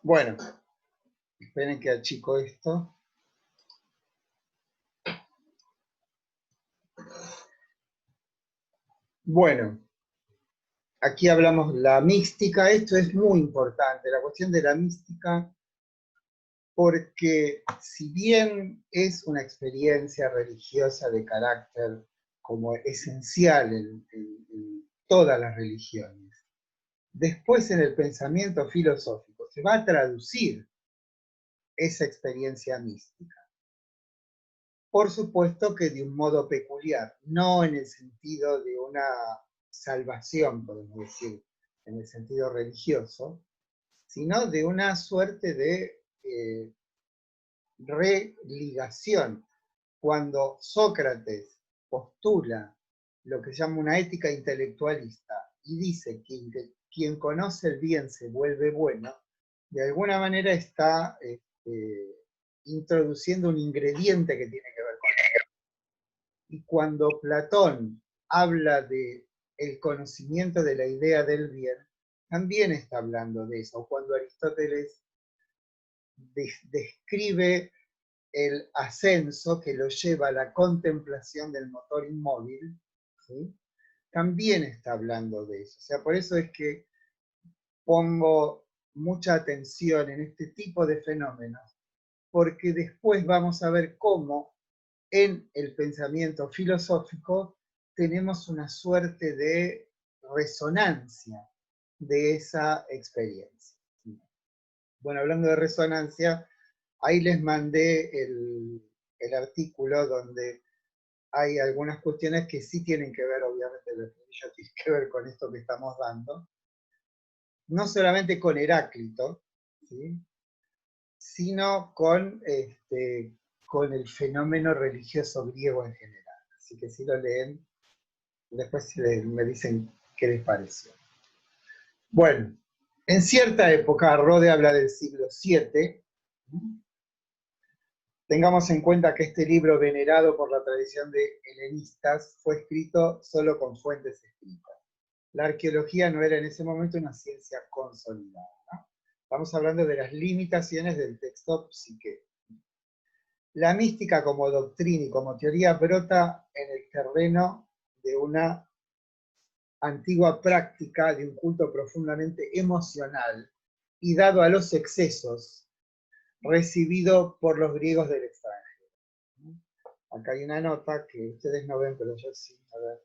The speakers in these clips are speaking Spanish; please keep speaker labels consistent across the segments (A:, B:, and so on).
A: Bueno, esperen que achico esto. Bueno, aquí hablamos de la mística. Esto es muy importante, la cuestión de la mística, porque si bien es una experiencia religiosa de carácter como esencial en todas las religiones, después en el pensamiento filosófico se va a traducir esa experiencia mística. Por supuesto que de un modo peculiar, no en el sentido de una salvación, podemos decir, en el sentido religioso, sino de una suerte de religación. Cuando Sócrates postula lo que se llama una ética intelectualista y dice que quien conoce el bien se vuelve bueno, de alguna manera está introduciendo un ingrediente que tiene que ver con eso. Y cuando Platón habla de el conocimiento de la idea del bien, también está hablando de eso. Cuando Aristóteles describe el ascenso que lo lleva a la contemplación del motor inmóvil, ¿sí? También está hablando de eso. O sea, por eso es que pongo mucha atención en este tipo de fenómenos, porque después vamos a ver cómo en el pensamiento filosófico tenemos una suerte de resonancia de esa experiencia. Bueno, hablando de resonancia, ahí les mandé el artículo donde hay algunas cuestiones que sí tienen que ver, obviamente, el estudio tiene que ver con esto que estamos dando, no solamente con Heráclito, ¿sí? Sino con el fenómeno religioso griego en general. Así que si lo leen, después me dicen qué les pareció. Bueno, en cierta época, Rode habla del siglo VII, tengamos en cuenta que este libro, venerado por la tradición de helenistas, fue escrito solo con fuentes escritas. La arqueología no era en ese momento una ciencia consolidada, ¿no? Estamos hablando de las limitaciones del texto Psique. La mística como doctrina y como teoría brota en el terreno de una antigua práctica de un culto profundamente emocional y dado a los excesos, recibido por los griegos del extranjero. Acá hay una nota que ustedes no ven, pero yo sí, a ver.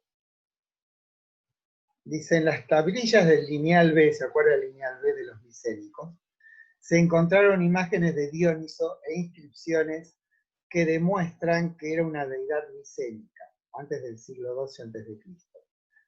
A: Dice, en las tablillas del lineal B, ¿se acuerda del lineal B de los micénicos? Se encontraron imágenes de Dioniso e inscripciones que demuestran que era una deidad micénica, antes del siglo XII a.C.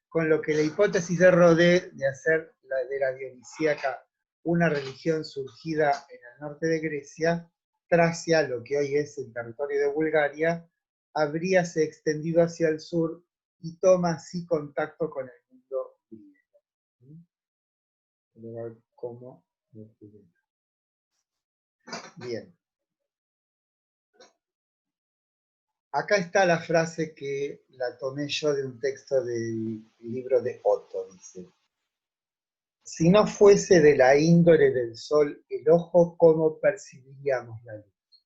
A: Con lo que la hipótesis de Rodé de hacer de la dionisíaca una religión surgida en el norte de Grecia, Tracia, lo que hoy es el territorio de Bulgaria, habríase extendido hacia el sur y toma así contacto con el mundo griego. ¿Cómo? Bien. Acá está la frase que la tomé yo de un texto del libro de Otto, dice. Si no fuese de la índole del sol el ojo, ¿cómo percibiríamos la luz?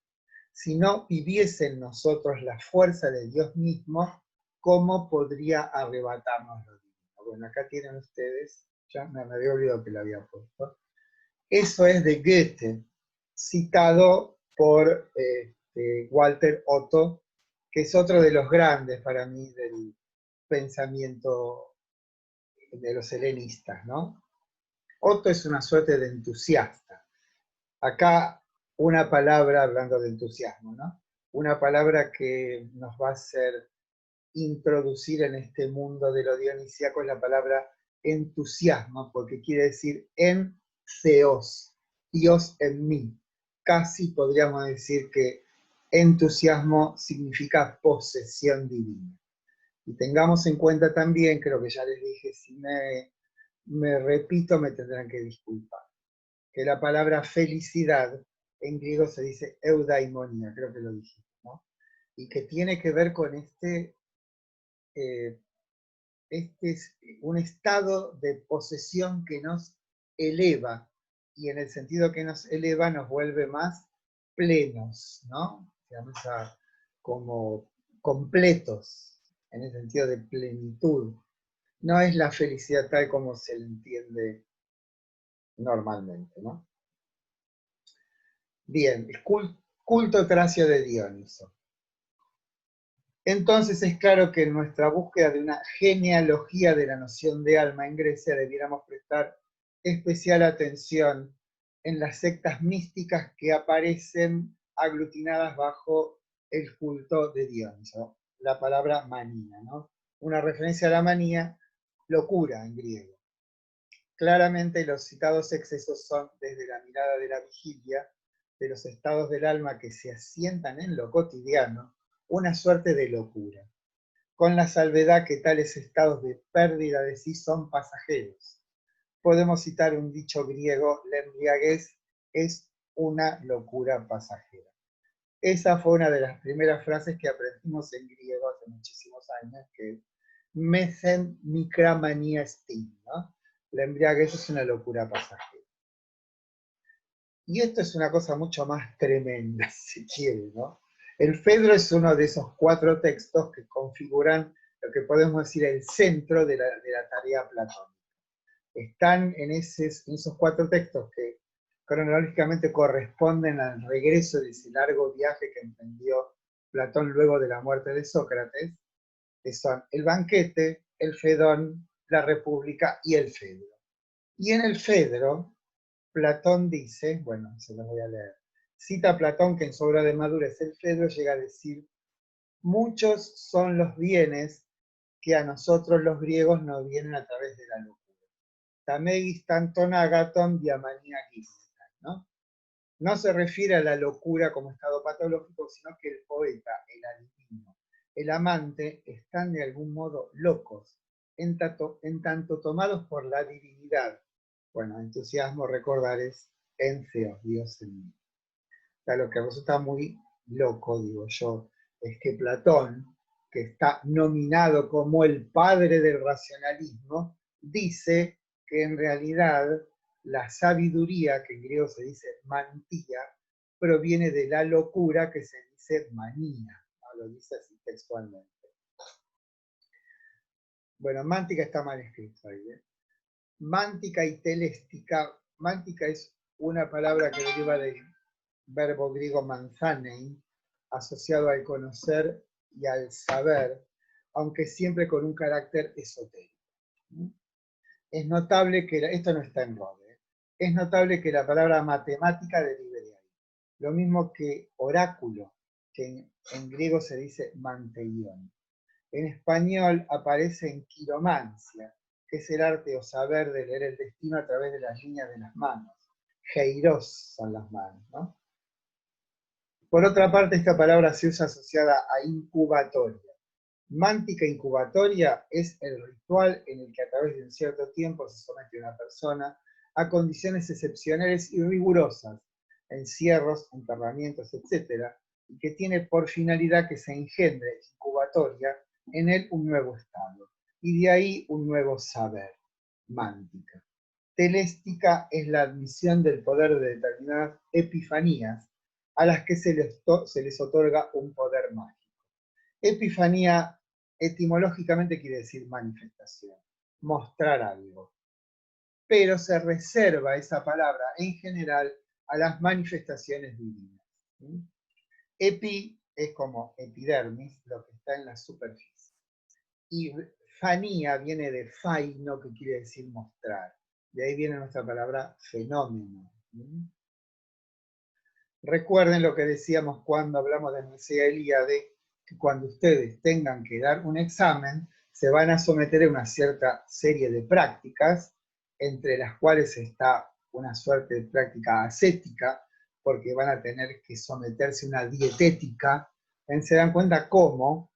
A: Si no viviese en nosotros la fuerza de Dios mismo, ¿cómo podría arrebatarnos lo divino? Bueno, acá tienen ustedes, ya me había olvidado que lo había puesto. Eso es de Goethe, citado por Walter Otto, que es otro de los grandes para mí del pensamiento de los helenistas, ¿no? Otto es una suerte de entusiasta. Acá una palabra, hablando de entusiasmo, ¿no? Una palabra que nos va a hacer introducir en este mundo de lo dionisíaco es la palabra entusiasmo, porque quiere decir en theos, Dios en mí. Casi podríamos decir que entusiasmo significa posesión divina. Y tengamos en cuenta también, creo que ya les dije, si me repito me tendrán que disculpar, que la palabra felicidad en griego se dice eudaimonía, creo que lo dijiste, ¿no? Y que tiene que ver con este es un estado de posesión que nos eleva y en el sentido que nos eleva nos vuelve más plenos, ¿no? Digamos, como completos, en el sentido de plenitud. No es la felicidad tal como se le entiende normalmente, ¿no? Bien, el culto tracio de Dioniso. Entonces es claro que en nuestra búsqueda de una genealogía de la noción de alma en Grecia debiéramos prestar especial atención en las sectas místicas que aparecen aglutinadas bajo el culto de Dioniso, la palabra manía, ¿no? Una referencia a la manía, locura en griego. Claramente los citados excesos son, desde la mirada de la vigilia, de los estados del alma que se asientan en lo cotidiano, una suerte de locura, con la salvedad que tales estados de pérdida de sí son pasajeros. Podemos citar un dicho griego, la embriaguez es una locura pasajera. Esa fue una de las primeras frases que aprendimos en griego hace muchísimos años, que es mesen mikramania stin, ¿no? La embriaguez es una locura pasajera. Y esto es una cosa mucho más tremenda, si quiere, ¿no? El Fedro es uno de esos 4 textos que configuran lo que podemos decir el centro de la tarea platónica. Están en esos 4 textos que cronológicamente corresponden al regreso de ese largo viaje que emprendió Platón luego de la muerte de Sócrates, que son el banquete, el Fedón, la República y el Fedro. Y en el Fedro, Platón dice, bueno, se los voy a leer, cita a Platón que en su obra de madurez el Fedro llega a decir, muchos son los bienes que a nosotros los griegos nos vienen a través de la locura. Tamegis tanton agaton diamanía química, ¿no? No se refiere a la locura como estado patológico, sino que el poeta, el adivino, el amante están de algún modo locos, en tanto tomados por la divinidad. Bueno, entusiasmo recordar es Enceos, Dios en mí. O sea, lo que resulta muy loco, digo yo, es que Platón, que está nominado como el padre del racionalismo, dice que en realidad la sabiduría, que en griego se dice mantía, proviene de la locura que se dice manía, ¿no? Lo dice así textualmente. Bueno, mántica está mal escrito ahí, ¿eh? Mántica y teléstica. Mántica es una palabra que deriva del verbo griego manzanein, asociado al conocer y al saber, aunque siempre con un carácter esotérico. Es notable que, esto no está en Rode, es notable que la palabra matemática derive de ahí. Lo mismo que oráculo, que en griego se dice manteión. En español aparece en quiromancia, que es el arte o saber de leer el destino a través de las líneas de las manos. Heiros son las manos, ¿no? Por otra parte, esta palabra se usa asociada a incubatoria. Mántica incubatoria es el ritual en el que a través de un cierto tiempo se somete una persona a condiciones excepcionales y rigurosas, encierros, enterramientos, etc., y que tiene por finalidad que se engendre incubatoria en él un nuevo estado, y de ahí un nuevo saber, mántica. Teléstica es la admisión del poder de determinadas epifanías a las que se les otorga un poder mágico. Epifanía etimológicamente quiere decir manifestación, mostrar algo. Pero se reserva esa palabra en general a las manifestaciones divinas. Epi es como epidermis, lo que está en la superficie. Y fanía viene de faino, que quiere decir mostrar. De ahí viene nuestra palabra fenómeno. Recuerden lo que decíamos cuando hablamos de Mircea Eliade, que cuando ustedes tengan que dar un examen, se van a someter a una cierta serie de prácticas, entre las cuales está una suerte de práctica ascética, porque van a tener que someterse a una dietética. Se dan cuenta cómo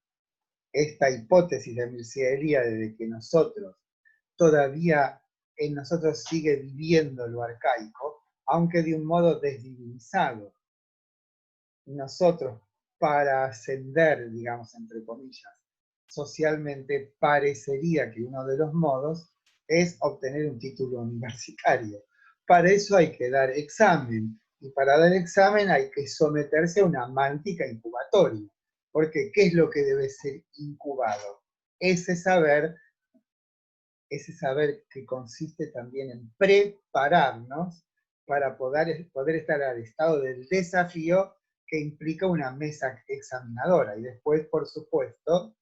A: esta hipótesis de Mircea Eliade de que nosotros todavía en nosotros sigue viviendo lo arcaico, aunque de un modo desdivinizado. Nosotros, para ascender, digamos, entre comillas, socialmente, parecería que uno de los modos es obtener un título universitario, para eso hay que dar examen. Y para dar examen hay que someterse a una mántica incubatoria. Porque, ¿qué es lo que debe ser incubado? Ese saber que consiste también en prepararnos para poder estar al estado del desafío que implica una mesa examinadora. Y después, por supuesto,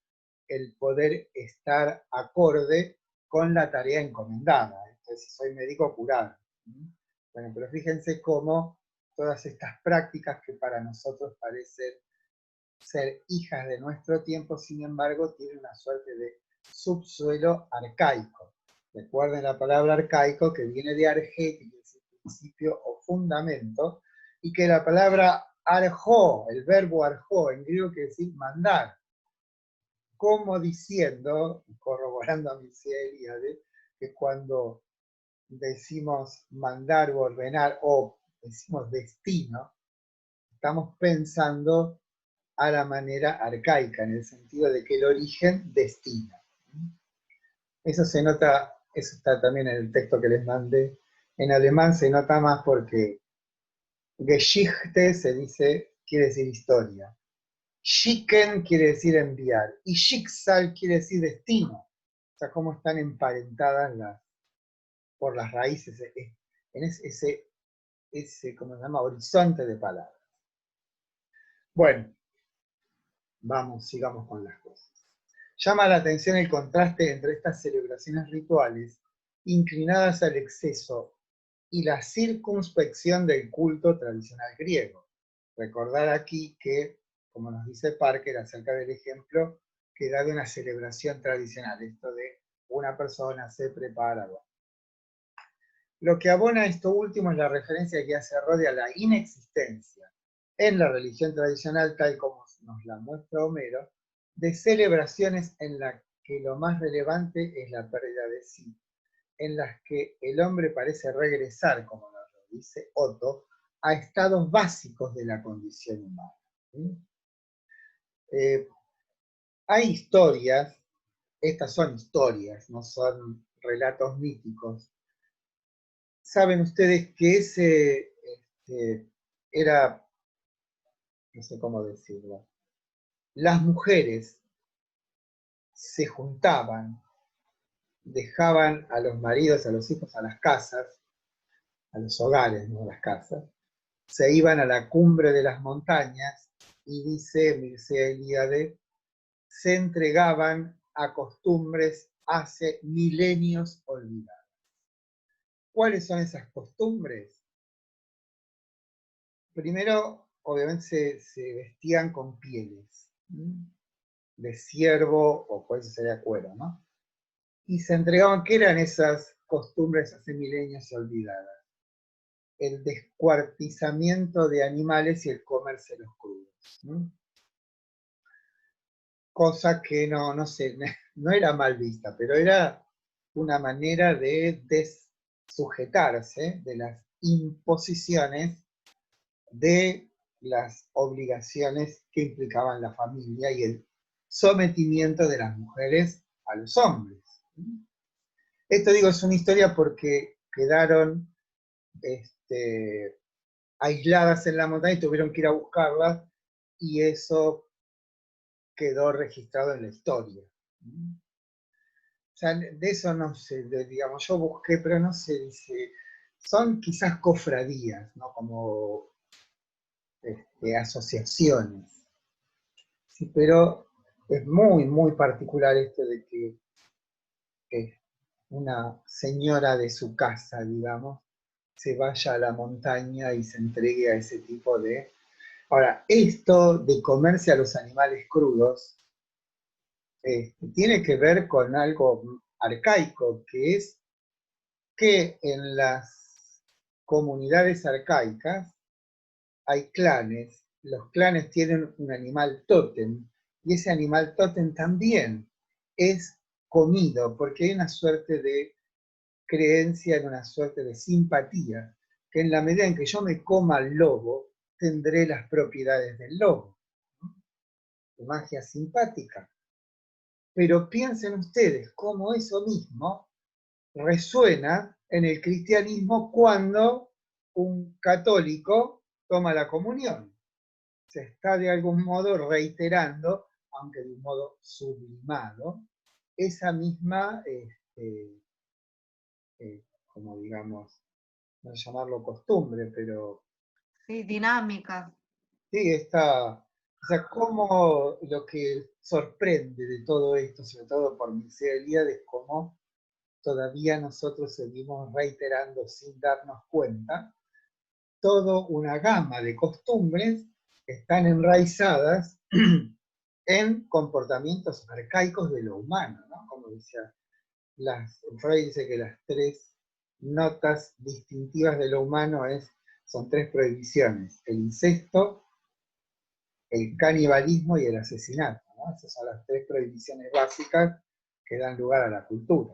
A: el poder estar acorde con la tarea encomendada. Entonces, si soy médico, curar. Bueno, pero fíjense cómo todas estas prácticas que para nosotros parecen ser hijas de nuestro tiempo, sin embargo, tienen una suerte de subsuelo arcaico. Recuerden la palabra arcaico, que viene de arge, que quiere decir principio o fundamento, y que la palabra arjó, el verbo arjó, en griego quiere decir mandar, como diciendo, corroborando a Mircea Eliade, que cuando decimos mandar o ordenar, o decimos destino, estamos pensando a la manera arcaica, en el sentido de que el origen destina. Eso se nota, eso está también en el texto que les mandé. En alemán se nota más porque Geschichte se dice, quiere decir historia. Schicken quiere decir enviar. Y Schicksal quiere decir destino. O sea, cómo están emparentadas por las raíces, en ese, ¿cómo se llama? Horizonte de palabras. Bueno, sigamos con las cosas. Llama la atención el contraste entre estas celebraciones rituales, inclinadas al exceso, y la circunspección del culto tradicional griego. Recordar aquí que, como nos dice Parker acerca del ejemplo, que da de una celebración tradicional, esto de una persona se prepara. Lo que abona esto último es la referencia que hace Rode a la inexistencia en la religión tradicional, tal como nos la muestra Homero, de celebraciones en las que lo más relevante es la pérdida de sí, en las que el hombre parece regresar, como nos lo dice Otto, a estados básicos de la condición humana. Hay historias, estas son historias, no son relatos míticos. Saben ustedes que ese era, no sé cómo decirlo, las mujeres se juntaban, dejaban a los maridos, a los hijos, a las casas, a los hogares, no a las casas, se iban a la cumbre de las montañas y dice Mircea Eliade, se entregaban a costumbres hace milenios olvidadas. ¿Cuáles son esas costumbres? Primero, obviamente se vestían con pieles, de ciervo o puede ser de cuero, ¿no? Y se entregaban, ¿qué eran esas costumbres hace milenios olvidadas? El descuartizamiento de animales y el comérselos crudos. Cosa que no era mal vista, pero era una manera de desujetarse de las imposiciones de las obligaciones que implicaban la familia y el sometimiento de las mujeres a los hombres. Esto digo, es una historia porque quedaron aisladas en la montaña y tuvieron que ir a buscarlas, y eso quedó registrado en la historia. O sea, de eso no sé, digamos, yo busqué, pero no sé, dice, son quizás cofradías, ¿no? Como asociaciones. Sí, pero es muy, muy particular esto de que una señora de su casa, digamos, se vaya a la montaña y se entregue a ese tipo de... Ahora, esto de comerse a los animales crudos tiene que ver con algo arcaico, que es que en las comunidades arcaicas hay clanes, los clanes tienen un animal tótem, y ese animal tótem también es comido, porque hay una suerte de creencia, en una suerte de simpatía, que en la medida en que yo me coma al lobo, tendré las propiedades del lobo. Magia simpática. Pero piensen ustedes cómo eso mismo resuena en el cristianismo cuando un católico toma la comunión. Se está de algún modo reiterando, aunque de un modo sublimado, esa misma, como digamos, no llamarlo costumbre, pero
B: Sí, dinámica.
A: sí, esta, o sea, cómo lo que sorprende de todo esto, sobre todo por mi seriedad, es cómo todavía nosotros seguimos reiterando sin darnos cuenta toda una gama de costumbres que están enraizadas en comportamientos arcaicos de lo humano, ¿no? Como decía, Freud dice que las tres notas distintivas de lo humano son tres prohibiciones: el incesto, el canibalismo y el asesinato, ¿no? Esas son las tres prohibiciones básicas que dan lugar a la cultura.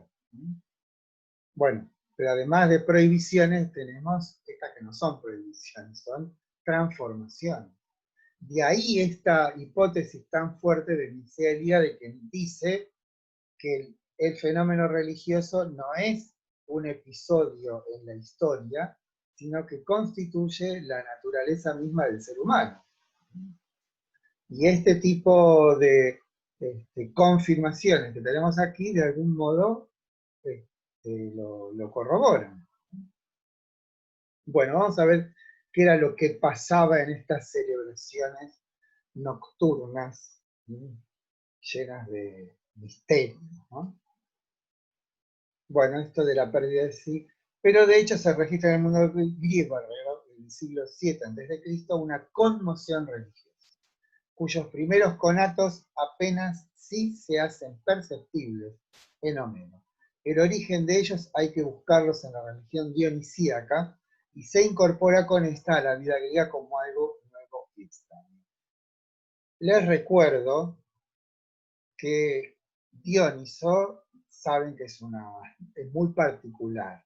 A: Bueno, pero además de prohibiciones tenemos estas que no son prohibiciones, son transformaciones. De ahí esta hipótesis tan fuerte de Miselia de que dice que el fenómeno religioso no es un episodio en la historia, sino que constituye la naturaleza misma del ser humano. Y este tipo de confirmaciones que tenemos aquí, de algún modo, lo corroboran. Bueno, vamos a ver qué era lo que pasaba en estas celebraciones nocturnas, llenas de misterio, ¿no? Bueno, esto de la pérdida de sí, pero de hecho se registra en el mundo griego alrededor del siglo VII a.C. una conmoción religiosa, cuyos primeros conatos apenas sí se hacen perceptibles en Homero. El origen de ellos hay que buscarlos en la religión dionisíaca, y se incorpora con esta a la vida griega como algo nuevo y extraño. Les recuerdo que Dioniso, saben que es muy particular.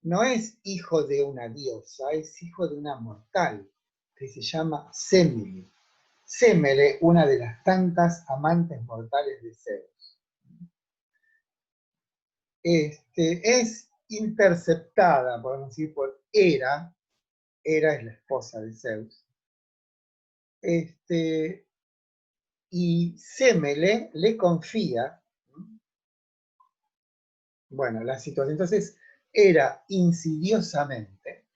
A: No es hijo de una diosa, es hijo de una mortal, que se llama Semele. Semele, una de las tantas amantes mortales de Zeus. Es interceptada, podemos decir, por Hera. Hera es la esposa de Zeus. Y Semele le confía, bueno, la situación. Entonces, Hera insidiosamente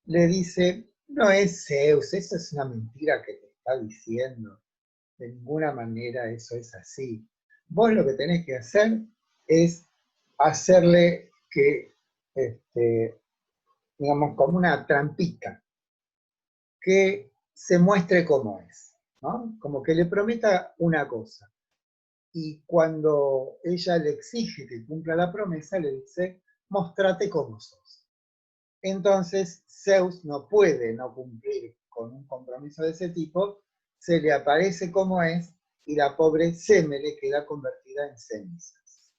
A: le dice: no es Zeus, eso es una mentira que te está diciendo, de ninguna manera eso es así. Vos lo que tenés que hacer es hacerle que, digamos, como una trampita, que se muestre cómo es, ¿no? Como que le prometa una cosa. Y cuando ella le exige que cumpla la promesa, le dice: mostrate como sos. Entonces Zeus no puede no cumplir con un compromiso de ese tipo, se le aparece como es, y la pobre Semele queda convertida en cenizas.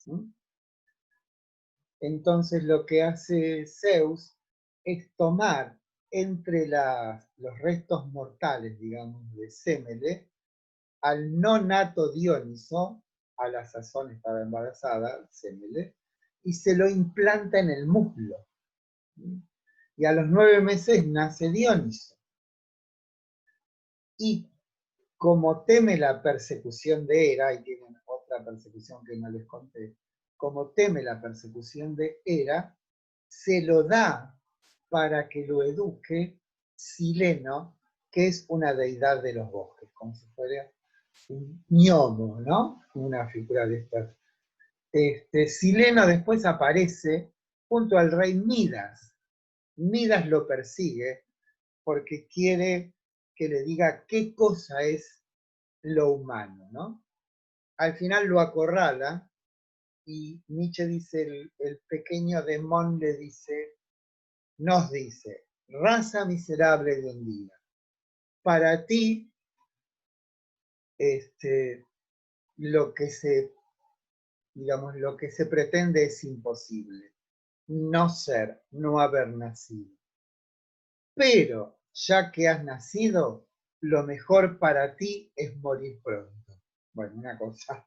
A: Entonces lo que hace Zeus es tomar entre los restos mortales, digamos, de Semele, al no nato Dioniso, a la sazón estaba embarazada, Semele, y se lo implanta en el muslo. Y a los 9 meses nace Dioniso. Y como teme la persecución de Hera, y tienen otra persecución que no les conté, como teme la persecución de Hera, se lo da para que lo eduque Sileno, que es una deidad de los bosques, como si fuera un gnomo, ¿no? Una figura de estas. Sileno después aparece junto al rey Midas. Midas lo persigue porque quiere que le diga qué cosa es lo humano, ¿no? Al final lo acorrala y Nietzsche dice, el pequeño demón nos dice: raza miserable de un día, para ti lo que se, digamos, lo que se pretende es imposible, no ser, no haber nacido. Pero ya que has nacido, lo mejor para ti es morir pronto. Bueno, una cosa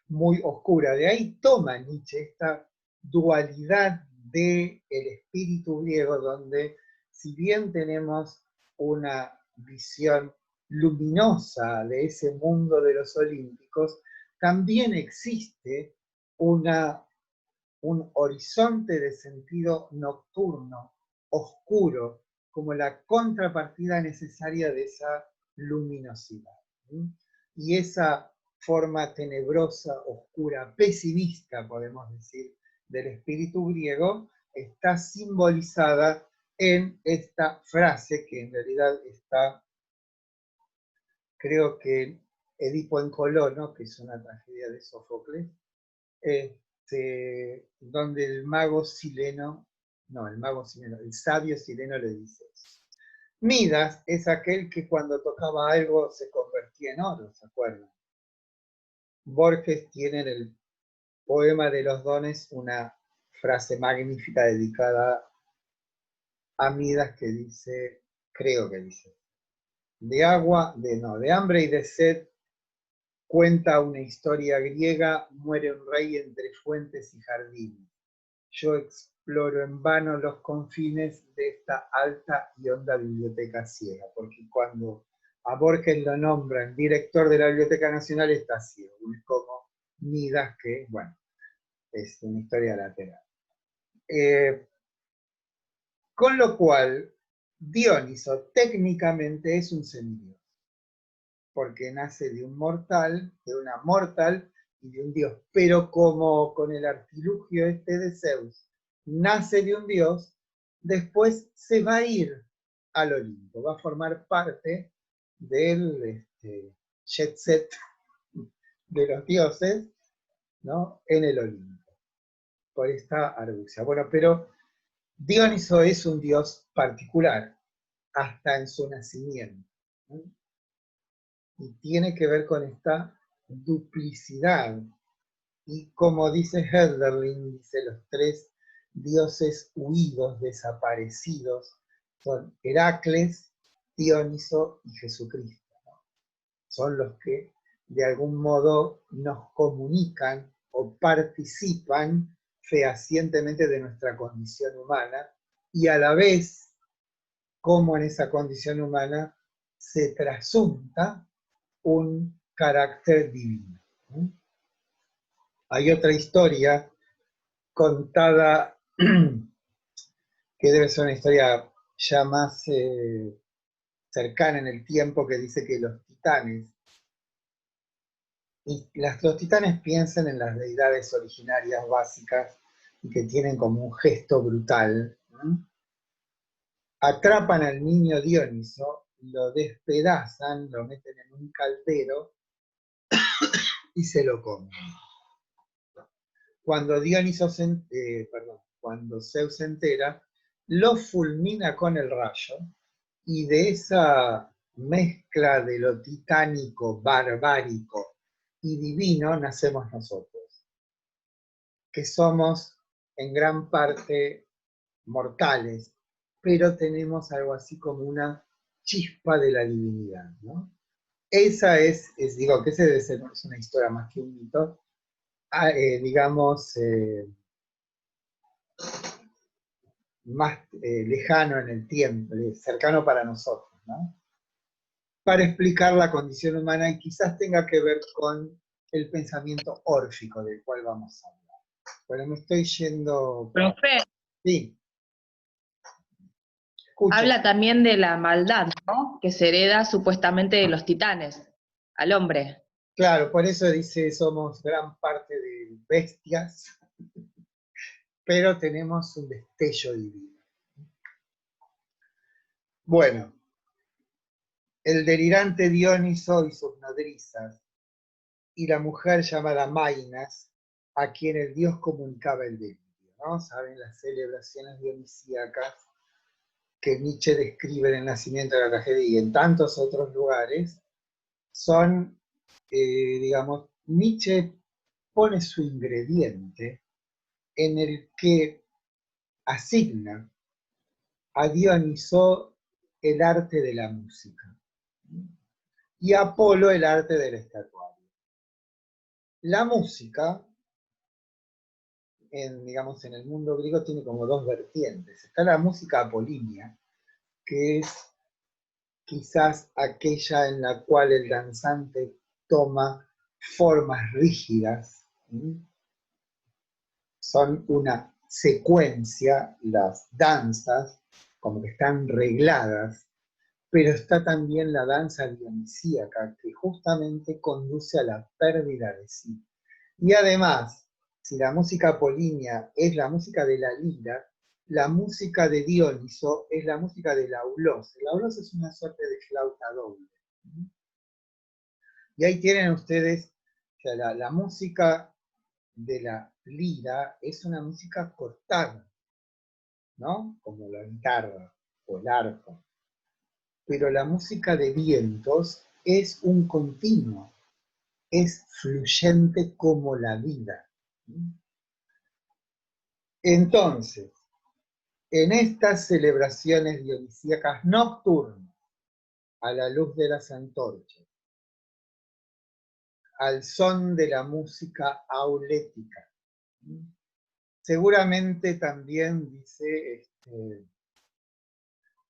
A: muy oscura. De ahí toma Nietzsche esta dualidad del espíritu griego, donde si bien tenemos una visión luminosa de ese mundo de los olímpicos, también existe un horizonte de sentido nocturno, oscuro, como la contrapartida necesaria de esa luminosidad. Y esa forma tenebrosa, oscura, pesimista, podemos decir, del espíritu griego, está simbolizada en esta frase que en realidad está, creo que Edipo en Colono, que es una tragedia de Sófocles, donde el el sabio sileno le dice: Midas es aquel que cuando tocaba algo se convertía en oro, ¿se acuerdan? Borges tiene en el poema de los dones una frase magnífica dedicada a Midas que dice, creo que dice, de hambre y de sed cuenta una historia griega, muere un rey entre fuentes y jardines. Yo exploro en vano los confines de esta alta y honda biblioteca ciega, porque cuando a Borges lo nombran director de la Biblioteca Nacional está ciego, es como Midas, que, bueno, es una historia lateral. Con lo cual, Dioniso técnicamente es un semidios, porque nace de un mortal, de una mortal y de un dios, pero como con el artilugio de Zeus, nace de un dios, después se va a ir al Olimpo, va a formar parte del jet set de los dioses, ¿no? En el Olimpo, por esta argucia. Bueno, pero Dioniso es un dios particular, hasta en su nacimiento, ¿no? Y tiene que ver con esta duplicidad. Y como dice Hölderlin, dice los tres dioses huidos, desaparecidos, son Heracles, Dioniso y Jesucristo, ¿no? Son los que de algún modo nos comunican o participan fehacientemente de nuestra condición humana y a la vez cómo en esa condición humana se trasunta un carácter divino. Hay otra historia contada que debe ser una historia ya más cercana en el tiempo, que dice que los titanes, los titanes piensan en las deidades originarias básicas y que tienen como un gesto brutal, ¿no? Atrapan al niño Dioniso, lo despedazan, lo meten en un caldero y se lo comen. Cuando cuando Zeus se entera, lo fulmina con el rayo, y de esa mezcla de lo titánico, barbárico y divino nacemos nosotros, que somos en gran parte mortales, pero tenemos algo así como una chispa de la divinidad, ¿no? Esa digo, que ese debe ser una historia más que un mito, digamos, más lejano en el tiempo, cercano para nosotros, ¿no? Para explicar la condición humana y quizás tenga que ver con el pensamiento órfico del cual vamos a hablar. Pero me estoy yendo...
C: Profe,
A: Sí. Escucho.
C: habla también de la maldad, ¿no? Que se hereda supuestamente de los titanes, al hombre.
A: Claro, por eso dice somos gran parte de bestias, pero tenemos un destello divino. Bueno, el delirante Dioniso y sus nodrizas, y la mujer llamada Mainas, a quien el dios comunicaba el delirio, ¿no? Saben las celebraciones dionisíacas que Nietzsche describe en El nacimiento de la tragedia y en tantos otros lugares, son, digamos, Nietzsche pone su ingrediente en el que asigna a Dioniso el arte de la música y a Apolo el arte del estatuario. La música digamos, en el mundo griego tiene como dos vertientes. Está la música apolínea, que es quizás aquella en la cual el danzante toma formas rígidas, ¿sí? Son una secuencia, las danzas, como que están regladas, pero está también la danza dionisíaca, que justamente conduce a la pérdida de sí. Y además, si la música apolínea es la música de la lira, la música de Dioniso es la música del aulos. El aulos es una suerte de flauta doble. Y ahí tienen ustedes, o sea, la música de la lira es una música cortada, ¿no? Como la guitarra o el arpa. Pero la música de vientos es un continuo, es fluyente como la vida. Entonces, en estas celebraciones dionisíacas nocturnas, a la luz de las antorchas, al son de la música aulética, seguramente también dice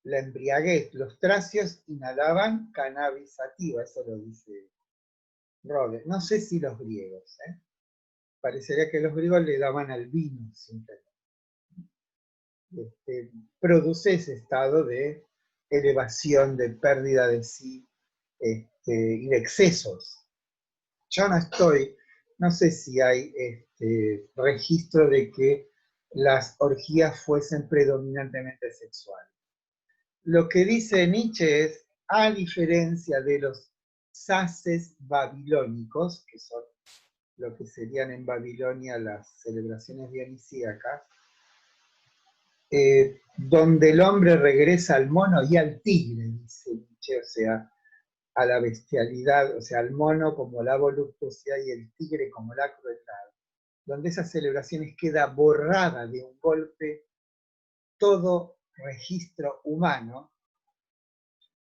A: la embriaguez. Los tracios inhalaban cannabis sativa, eso lo dice Rhodes. No sé si los griegos, parecería que los griegos le daban al vino simplemente. Produce ese estado de elevación, de pérdida de sí y de excesos. Yo no sé si hay registro de que las orgías fuesen predominantemente sexuales. Lo que dice Nietzsche es, a diferencia de los saces babilónicos, que son lo que serían en Babilonia las celebraciones dionisíacas, donde el hombre regresa al mono y al tigre, dice Nietzsche, o sea, a la bestialidad, o sea, al mono como la voluptuosidad y el tigre como la crueldad, donde esas celebraciones queda borrada de un golpe todo registro humano,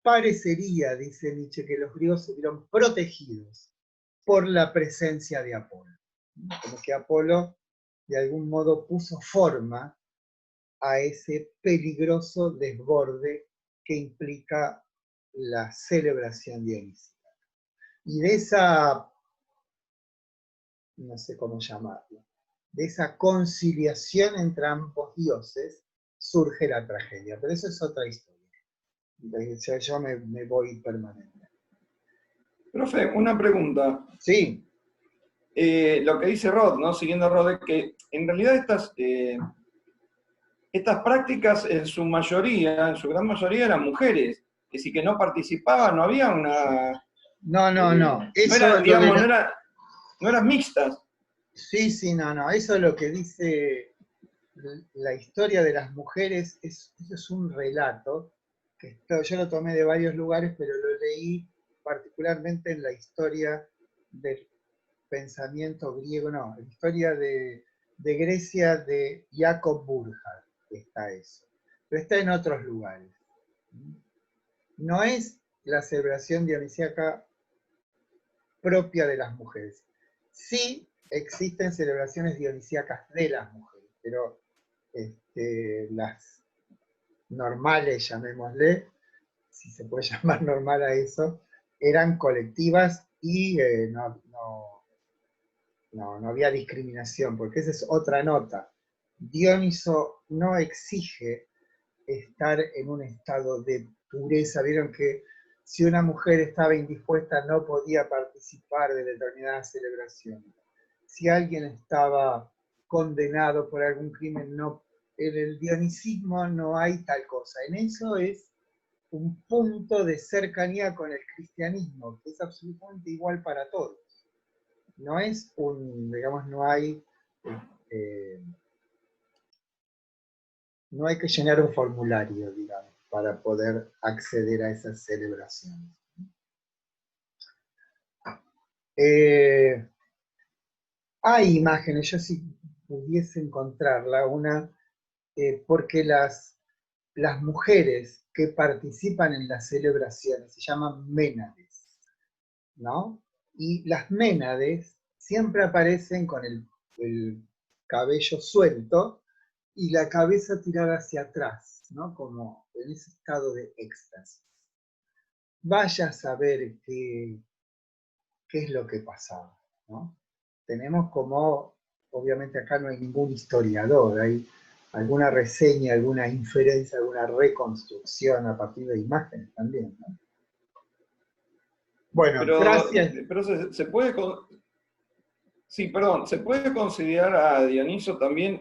A: parecería, dice Nietzsche, que los griegos se vieron protegidos por la presencia de Apolo. Como que Apolo de algún modo puso forma a ese peligroso desborde que implica la celebración dionisíaca. Y de esa, no sé cómo llamarlo, de esa conciliación entre ambos dioses surge la tragedia. Pero eso es otra historia. Entonces, yo me voy permanente.
D: Profe, una pregunta.
A: Sí.
D: Lo que dice Rod, ¿no? Siguiendo a Rod, es que en realidad estas prácticas en su mayoría, en su gran mayoría eran mujeres, que si que no participaban, no había una...
A: No. Eso
D: no era, digamos,
A: que...
D: no eran mixtas.
A: Sí, no. Eso es lo que dice la historia de las mujeres, eso es un relato, que yo lo tomé de varios lugares, pero lo leí particularmente en la historia del pensamiento griego, no, la historia de Grecia de Jacob Burckhardt, está eso. Pero está en otros lugares. No es la celebración dionisíaca propia de las mujeres. Sí existen celebraciones dionisíacas de las mujeres, pero las normales, llamémosle, si se puede llamar normal a eso, eran colectivas y no había discriminación, porque esa es otra nota. Dioniso no exige estar en un estado de pureza. Vieron que si una mujer estaba indispuesta no podía participar de determinadas celebraciones. Si alguien estaba condenado por algún crimen, no, en el dionisismo no hay tal cosa. En eso es un punto de cercanía con el cristianismo, que es absolutamente igual para todos. No es digamos, no hay que llenar un formulario, digamos, para poder acceder a esas celebraciones. Hay imágenes, yo si pudiese encontrarla, porque las mujeres que participan en las celebraciones se llaman ménades, ¿no? Y las ménades siempre aparecen con el cabello suelto y la cabeza tirada hacia atrás, ¿no? Como en ese estado de éxtasis. Vaya a saber qué es lo que pasaba, ¿no? Tenemos como, obviamente acá no hay ningún historiador, hay alguna reseña, alguna inferencia, alguna reconstrucción a partir de imágenes también, ¿no? Bueno, gracias.
D: Pero se puede, sí, perdón, ¿se puede considerar a Dioniso también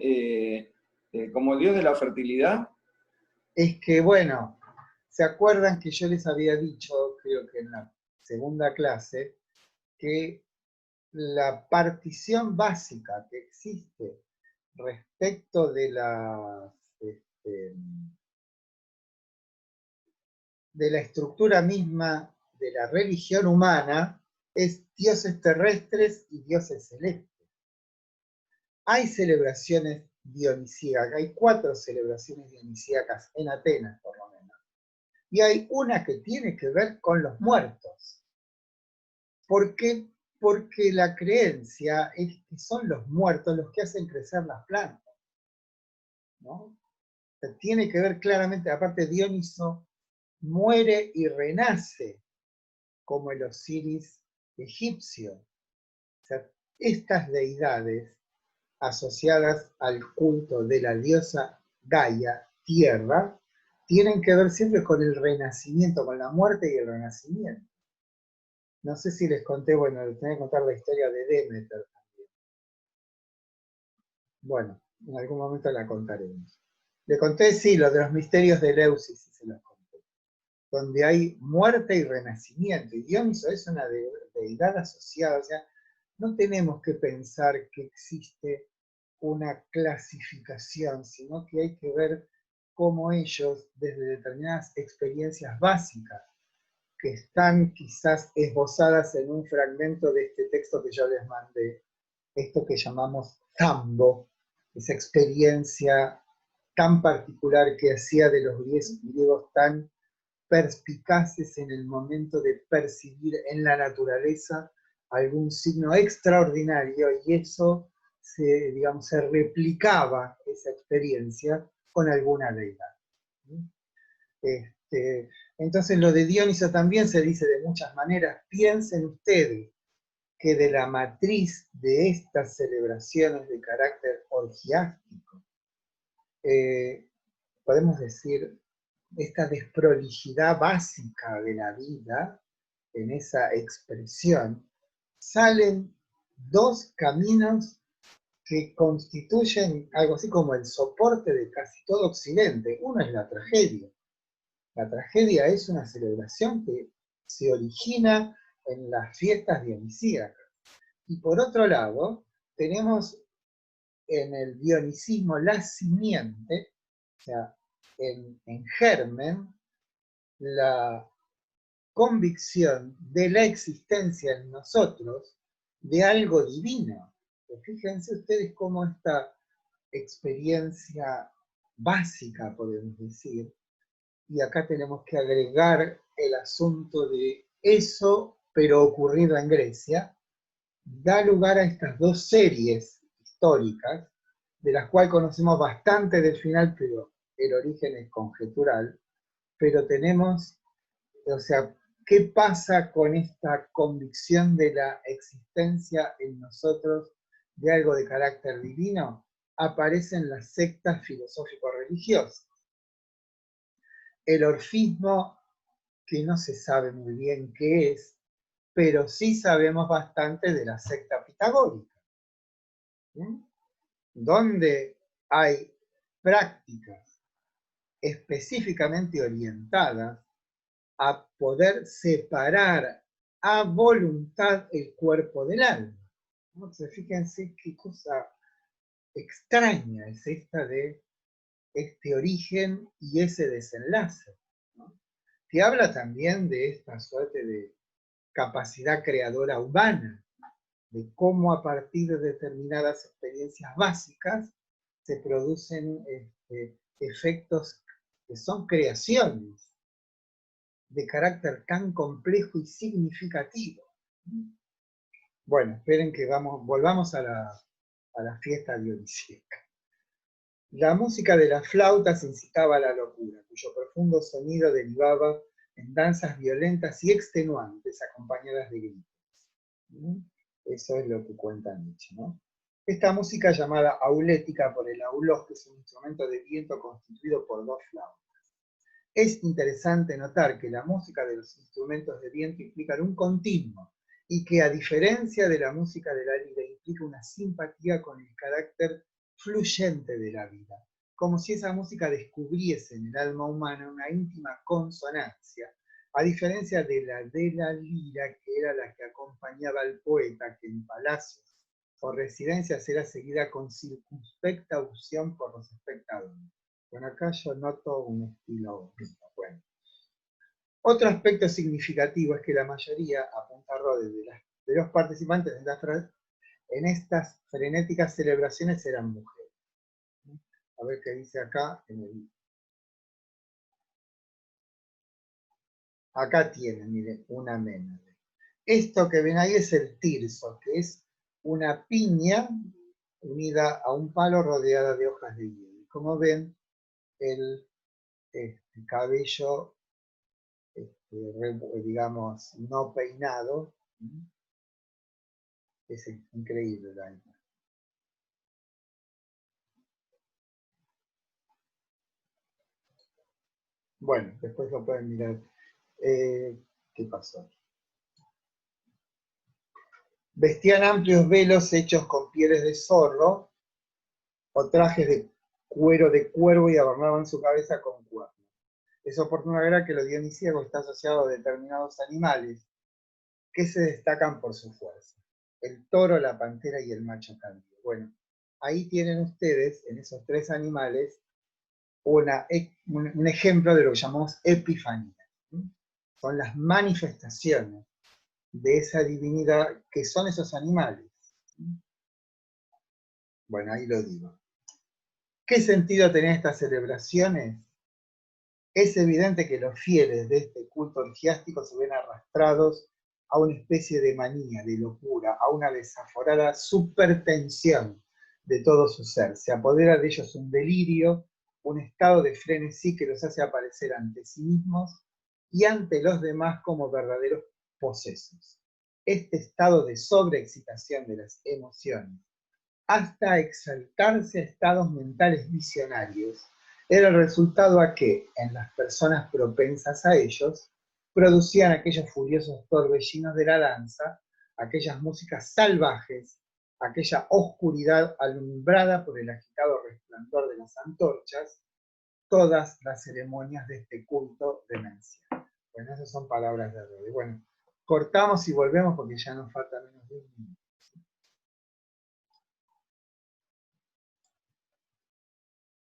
D: como el dios de la fertilidad?
A: Es que, bueno, ¿se acuerdan que yo les había dicho, creo que en la segunda clase, que la partición básica que existe respecto de de la estructura misma de la religión humana es dioses terrestres y dioses celestes? Hay celebraciones dionisíacas, hay 4 celebraciones dionisíacas en Atenas, por lo menos. Y hay una que tiene que ver con los muertos. ¿Por qué? Porque la creencia es que son los muertos los que hacen crecer las plantas, ¿no? O sea, tiene que ver claramente, aparte Dioniso muere y renace como el Osiris egipcio. O sea, estas deidades asociadas al culto de la diosa Gaia, tierra, tienen que ver siempre con el renacimiento, con la muerte y el renacimiento. No sé si les conté, bueno, les tengo que contar la historia de Demeter también. Bueno, en algún momento la contaremos. Le conté, sí, lo de los misterios de Eleusis, sí se los conté. Donde hay muerte y renacimiento. Y Dioniso es una deidad asociada, o sea, no tenemos que pensar que existe una clasificación, sino que hay que ver cómo ellos, desde determinadas experiencias básicas, que están quizás esbozadas en un fragmento de este texto que yo les mandé, esto que llamamos Zambo, esa experiencia tan particular que hacía de los griegos tan perspicaces en el momento de percibir en la naturaleza algún signo extraordinario, y eso digamos, se replicaba esa experiencia con alguna deidad. Entonces lo de Dioniso también se dice de muchas maneras. Piensen ustedes que de la matriz de estas celebraciones de carácter orgiástico, podemos decir, esta desprolijidad básica de la vida, en esa expresión, salen 2 caminos que constituyen algo así como el soporte de casi todo Occidente. Uno es la tragedia. La tragedia es una celebración que se origina en las fiestas dionisíacas. Y por otro lado, tenemos en el dionisismo la simiente, o sea, en germen, la convicción de la existencia en nosotros de algo divino. Pero fíjense ustedes cómo esta experiencia básica, podemos decir, y acá tenemos que agregar el asunto de eso, pero ocurrido en Grecia, da lugar a estas 2 series históricas, de las cuales conocemos bastante del final, pero el origen es conjetural, pero tenemos, o sea, ¿qué pasa con esta convicción de la existencia en nosotros de algo de carácter divino? Aparecen las sectas filosófico-religiosas. El orfismo, que no se sabe muy bien qué es, pero sí sabemos bastante de la secta pitagórica, donde hay prácticas específicamente orientadas a poder separar a voluntad el cuerpo del alma. Entonces, fíjense qué cosa extraña es esta de este origen y ese desenlace, ¿no? Que habla también de esta suerte de capacidad creadora humana, de cómo a partir de determinadas experiencias básicas se producen efectos que son creaciones de carácter tan complejo y significativo. Bueno, esperen que volvamos a a la fiesta dionisíaca. La música de las flautas incitaba a la locura, cuyo profundo sonido derivaba en danzas violentas y extenuantes acompañadas de gritos. Eso es lo que cuenta Nietzsche, ¿no? Esta música llamada aulética por el aulos, que es un instrumento de viento constituido por dos flautas. Es interesante notar que la música de los instrumentos de viento implica un continuo, y que a diferencia de la música de la lira implica una simpatía con el carácter fluyente de la vida, como si esa música descubriese en el alma humana una íntima consonancia, a diferencia de la lira, que era la que acompañaba al poeta, que en palacios o residencias era seguida con circunspecta opción por los espectadores. Bueno, acá yo noto un estilo bueno. Otro aspecto significativo es que la mayoría, apunta Rhodes, de los participantes en estas frenéticas celebraciones eran mujeres. A ver qué dice acá. Acá tienen, miren, una Ménade. Esto que ven ahí es el tirso, que es una piña unida a un palo rodeada de hojas de hielo. Como ven, el cabello, digamos, no peinado, es increíble la imagen. Bueno, después lo pueden mirar. ¿Qué pasó? Vestían amplios velos hechos con pieles de zorro o trajes de cuero de cuervo y adornaban su cabeza con cuernos. Es oportuno agregar que lo dionisíaco está asociado a determinados animales que se destacan por su fuerza. El toro, la pantera y el macho cabrío. Bueno, ahí tienen ustedes, en esos tres animales, un ejemplo de lo que llamamos epifanía. Son las manifestaciones de esa divinidad que son esos animales. Bueno, ahí lo digo. ¿Qué sentido tenían estas celebraciones? Es evidente que los fieles de este culto orgiástico se ven arrastrados a una especie de manía, de locura, a una desaforada supertensión de todo su ser. Se apodera de ellos un delirio, un estado de frenesí que los hace aparecer ante sí mismos y ante los demás como verdaderos posesos. Este estado de sobreexcitación de las emociones, hasta exaltarse a estados mentales visionarios, era el resultado a que, en las personas propensas a ellos, producían aquellos furiosos torbellinos de la danza, aquellas músicas salvajes, aquella oscuridad alumbrada por el agitado resplandor de las antorchas, todas las ceremonias de este culto demencial. Bueno, esas son palabras de Rhodes. Bueno, cortamos y volvemos porque ya nos falta menos de un minuto.